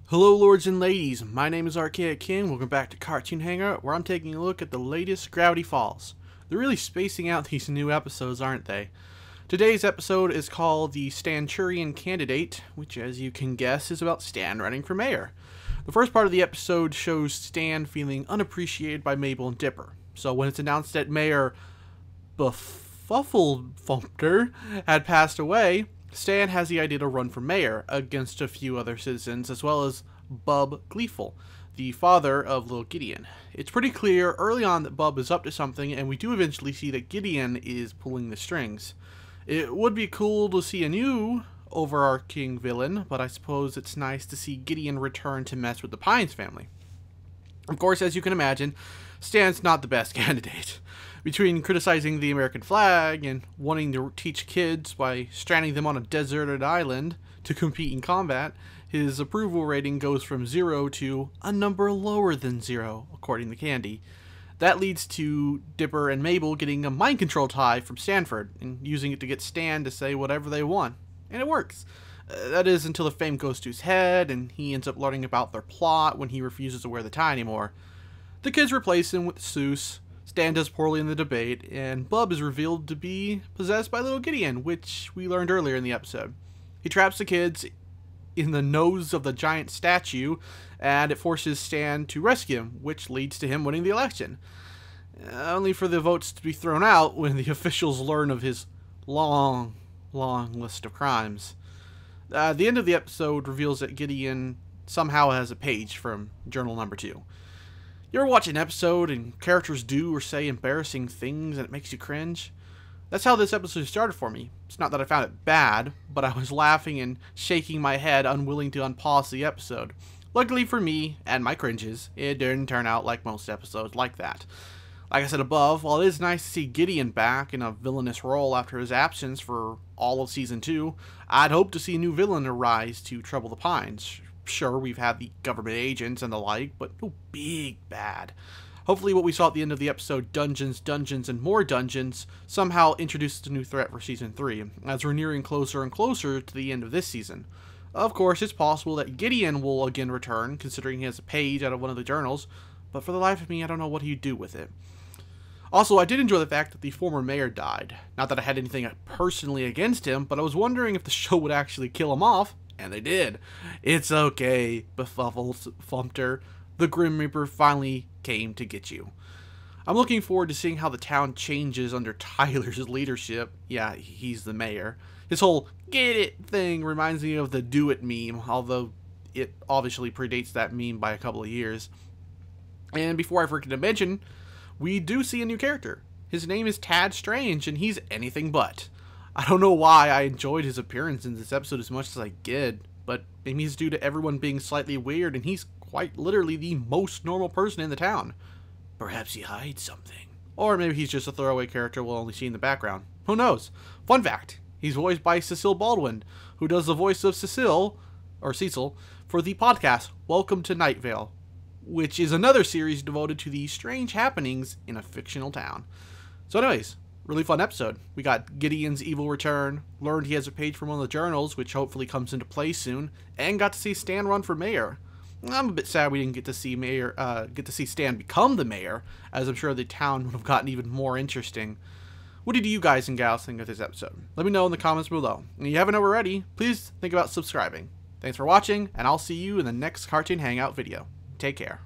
Hello lords and ladies, my name is Archaic King. Welcome back to Cartoon Hangout, where I'm taking a look at the latest Gravity Falls. They're really spacing out these new episodes, aren't they? Today's episode is called the Stanchurian Candidate, which as you can guess is about Stan running for mayor. The first part of the episode shows Stan feeling unappreciated by Mabel and Dipper. So when it's announced that Mayor Befufflefumpter had passed away, Stan has the idea to run for mayor against a few other citizens, as well as Bub Gleeful, the father of little Gideon. It's pretty clear early on that Bub is up to something, and we do eventually see that Gideon is pulling the strings. It would be cool to see a new overarching villain, but I suppose it's nice to see Gideon return to mess with the Pines family. Of course, as you can imagine, Stan's not the best candidate. Between criticizing the American flag and wanting to teach kids by stranding them on a deserted island to compete in combat, his approval rating goes from 0 to a number lower than 0, according to Candy. That leads to Dipper and Mabel getting a mind control tie from Stanford and using it to get Stan to say whatever they want. And it works. That is until the fame goes to his head and he ends up learning about their plot when he refuses to wear the tie anymore. The kids replace him with Seuss. Stan does poorly in the debate, and Bub is revealed to be possessed by little Gideon, which we learned earlier in the episode. He traps the kids in the nose of the giant statue, and it forces Stan to rescue him, which leads to him winning the election. Only for the votes to be thrown out when the officials learn of his long list of crimes. The end of the episode reveals that Gideon somehow has a page from Journal Number 2. You ever watch an episode and characters do or say embarrassing things and it makes you cringe? That's how this episode started for me. It's not that I found it bad, but I was laughing and shaking my head, unwilling to unpause the episode. Luckily for me, and my cringes, it didn't turn out like most episodes like that. Like I said above, while it is nice to see Gideon back in a villainous role after his absence for all of Season 2, I'd hope to see a new villain arise to trouble the Pines. Sure, we've had the government agents and the like, but no big bad. Hopefully what we saw at the end of the episode, Dungeons, and More Dungeons, somehow introduces a new threat for Season 3, as we're nearing closer and closer to the end of this season. Of course, it's possible that Gideon will again return, considering he has a page out of one of the journals, but for the life of me, I don't know what he'd do with it. Also, I did enjoy the fact that the former mayor died. Not that I had anything personally against him, but I was wondering if the show would actually kill him off. And they did. It's okay, Befufflefumpter. The Grim Reaper finally came to get you. I'm looking forward to seeing how the town changes under Tyler's leadership. Yeah, he's the mayor. His whole get it thing reminds me of the do it meme, although it obviously predates that meme by a couple of years. And before I forget to mention, we do see a new character. His name is Tad Strange, and he's anything but. I don't know why I enjoyed his appearance in this episode as much as I did, but maybe it's due to everyone being slightly weird and he's quite literally the most normal person in the town. Perhaps he hides something. Or maybe he's just a throwaway character we'll only see in the background. Who knows? Fun fact, he's voiced by Cecile Baldwin, who does the voice of Cecile, for the podcast Welcome to Night Vale, which is another series devoted to the strange happenings in a fictional town. So anyways, really fun episode. We got Gideon's evil return, learned he has a page from one of the journals, which hopefully comes into play soon, and got to see Stan run for mayor. I'm a bit sad we didn't get to see Stan become the mayor, as I'm sure the town would have gotten even more interesting. What did you guys and gals think of this episode? Let me know in the comments below. And if you haven't already, please think about subscribing. Thanks for watching, and I'll see you in the next Cartoon Hangout video. Take care.